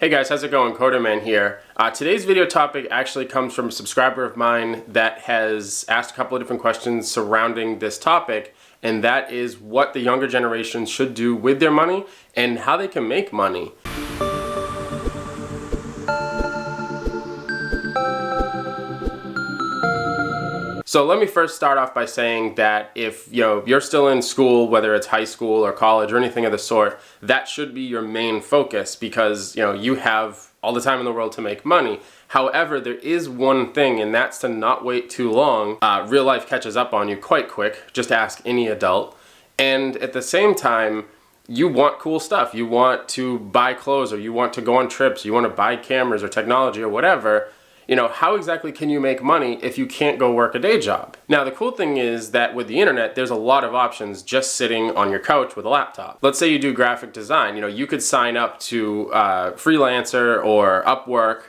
Hey guys, how's it going? CoderMan here. Today's video topic actually comes from a subscriber of mine that has asked a couple of different questions surrounding this topic, and that is what the younger generation should do with their money and how they can make money. So let me first start off by saying that if you're still in school, whether it's high school or college or anything of the sort, that should be your main focus because you have all the time in the world to make money. However, there is one thing, and that's to not wait too long. Real life catches up on you quite quick. Just ask any adult. And at the same time, you want cool stuff. You want to buy clothes, or you want to go on trips, you want to buy cameras or technology or whatever. How exactly can you make money if you can't go work a day job? Now, the cool thing is that with the internet, there's a lot of options just sitting on your couch with a laptop. Let's say you do graphic design. You could sign up to Freelancer or Upwork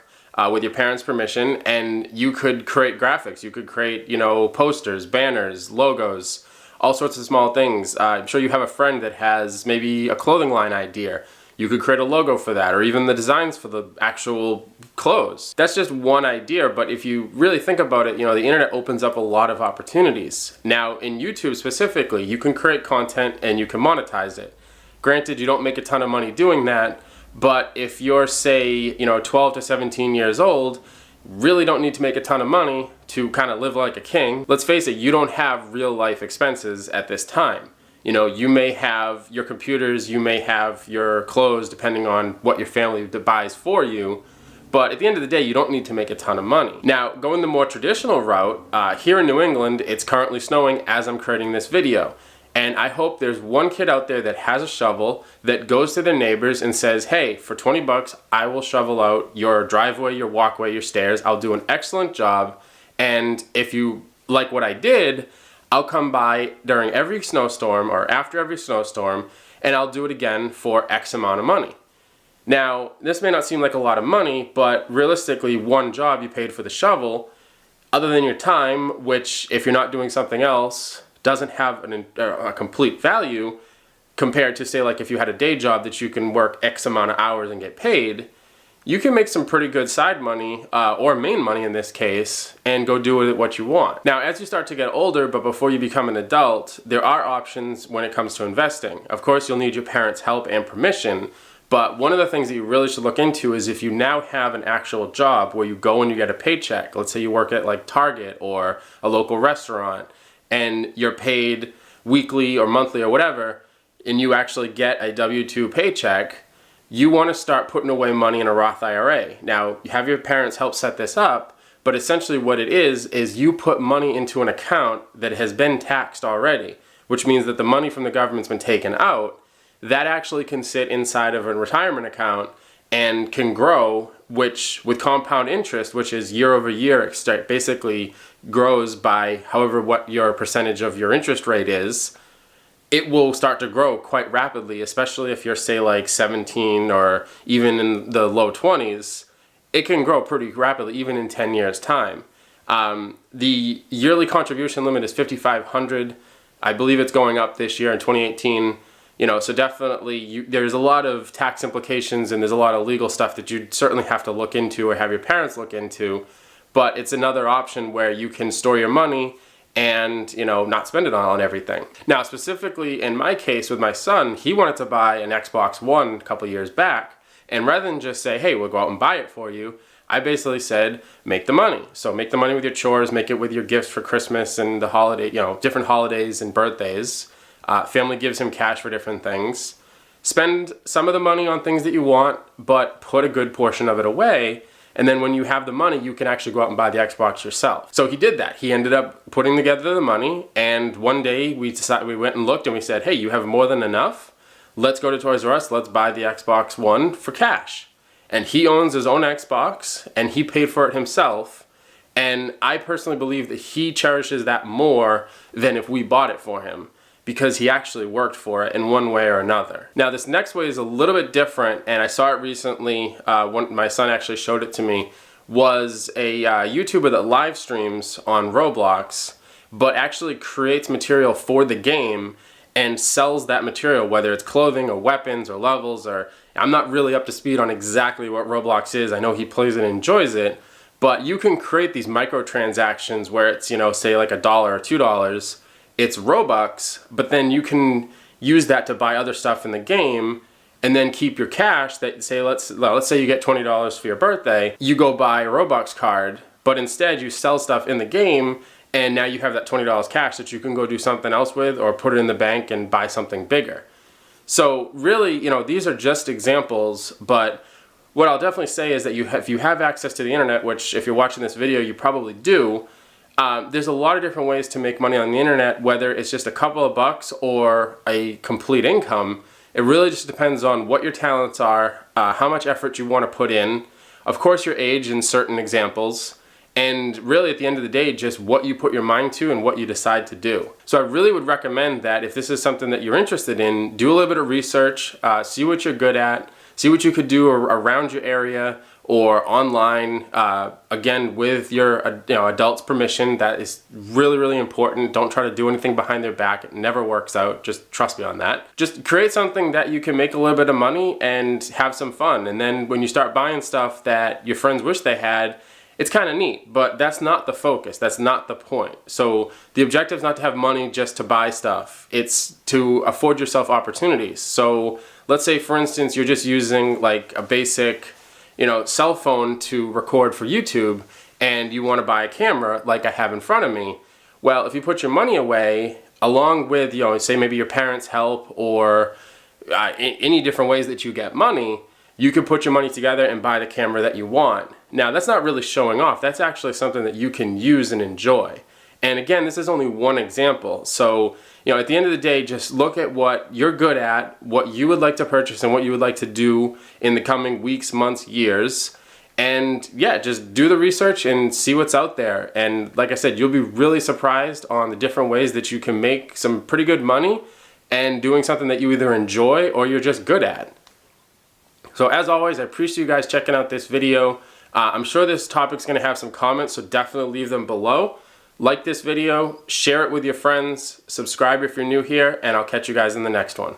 with your parents' permission, and you could create graphics. You could create, posters, banners, logos, all sorts of small things. I'm sure you have a friend that has maybe a clothing line idea. You could create a logo for that, or even the designs for the actual clothes. That's just one idea, but if you really think about it, the internet opens up a lot of opportunities. Now, in YouTube specifically, you can create content and you can monetize it. Granted, you don't make a ton of money doing that, but if you're, say, 12 to 17 years old, really don't need to make a ton of money to kind of live like a king. Let's face it, you don't have real life expenses at this time. You may have your computers, you may have your clothes, depending on what your family buys for you. But at the end of the day, you don't need to make a ton of money. Now, going the more traditional route, here in New England, it's currently snowing as I'm creating this video. And I hope there's one kid out there that has a shovel that goes to their neighbors and says, hey, for 20 bucks, I will shovel out your driveway, your walkway, your stairs. I'll do an excellent job. And if you like what I did, I'll come by during every snowstorm or after every snowstorm, and I'll do it again for X amount of money. Now, this may not seem like a lot of money, but realistically, one job you paid for the shovel, other than your time, which if you're not doing something else, doesn't have a complete value compared to, say, like if you had a day job that you can work X amount of hours and get paid, you can make some pretty good side money, or main money in this case, and go do with it what you want. Now, as you start to get older, but before you become an adult, there are options when it comes to investing. Of course, you'll need your parents' help and permission, but one of the things that you really should look into is if you now have an actual job where you go and you get a paycheck. Let's say you work at like Target or a local restaurant, and you're paid weekly or monthly or whatever, and you actually get a W-2 paycheck. You want to start putting away money in a Roth IRA. Now, you have your parents help set this up, but essentially what it is you put money into an account that has been taxed already, which means that the money from the government's been taken out. That actually can sit inside of a retirement account and can grow, which with compound interest, which is year over year, basically grows by however what your percentage of your interest rate is. It will start to grow quite rapidly, especially if you're, say, like 17 or even in the low 20s. It can grow pretty rapidly, even in 10 years' time. The yearly contribution limit is $5,500. I believe it's going up this year in 2018. So definitely there's a lot of tax implications and there's a lot of legal stuff that you certainly have to look into or have your parents look into. But it's another option where you can store your money and not spend it on everything. Now, specifically in my case with my son, he wanted to buy an Xbox One a couple years back, and rather than just say, hey, we'll go out and buy it for you, I basically said, make the money. So make the money with your chores, make it with your gifts for Christmas and the holiday, different holidays and birthdays. Family gives him cash for different things. Spend some of the money on things that you want, but put a good portion of it away. And then when you have the money, you can actually go out and buy the Xbox yourself. So he did that. He ended up putting together the money, and one day we went and looked and we said, hey, you have more than enough? Let's go to Toys R Us, let's buy the Xbox One for cash. And he owns his own Xbox, and he paid for it himself. And I personally believe that he cherishes that more than if we bought it for him, because he actually worked for it in one way or another. Now, this next way is a little bit different, and I saw it recently. My son actually showed it to me. Was a YouTuber that live streams on Roblox, but actually creates material for the game and sells that material, whether it's clothing or weapons or levels or I'm not really up to speed on exactly what Roblox is. I know he plays it and enjoys it, but you can create these microtransactions where it's, you know, say like $1 or $2. It's Robux, but then you can use that to buy other stuff in the game and then keep your cash that say, let's say you get $20 for your birthday, you go buy a Robux card, but instead you sell stuff in the game and now you have that $20 cash that you can go do something else with or put it in the bank and buy something bigger. So really, you know, these are just examples, but what I'll definitely say is that if you have access to the internet, which if you're watching this video, you probably do, there's a lot of different ways to make money on the internet, whether it's just a couple of bucks or a complete income. It really just depends on what your talents are, how much effort you want to put in, of course your age in certain examples, and really at the end of the day, just what you put your mind to and what you decide to do. So I really would recommend that if this is something that you're interested in, do a little bit of research, see what you're good at, see what you could do around your area or online, again, with your adult's permission. That is really, really important. Don't try to do anything behind their back. It never works out. Just trust me on that. Just create something that you can make a little bit of money and have some fun. And then when you start buying stuff that your friends wish they had, it's kind of neat, but that's not the focus. That's not the point. So the objective is not to have money just to buy stuff. It's to afford yourself opportunities. So let's say, for instance, you're just using like a basic, cell phone to record for YouTube, and you want to buy a camera like I have in front of me. Well, if you put your money away, along with, say maybe your parents' help or any different ways that you get money, you could put your money together and buy the camera that you want. Now, that's not really showing off. That's actually something that you can use and enjoy. And again, this is only one example. So, at the end of the day, just look at what you're good at, what you would like to purchase and what you would like to do in the coming weeks, months, years. And yeah, just do the research and see what's out there. And like I said, you'll be really surprised on the different ways that you can make some pretty good money and doing something that you either enjoy or you're just good at. So as always, I appreciate you guys checking out this video. I'm sure this topic's going to have some comments, so definitely leave them below. Like this video, share it with your friends, subscribe if you're new here, and I'll catch you guys in the next one.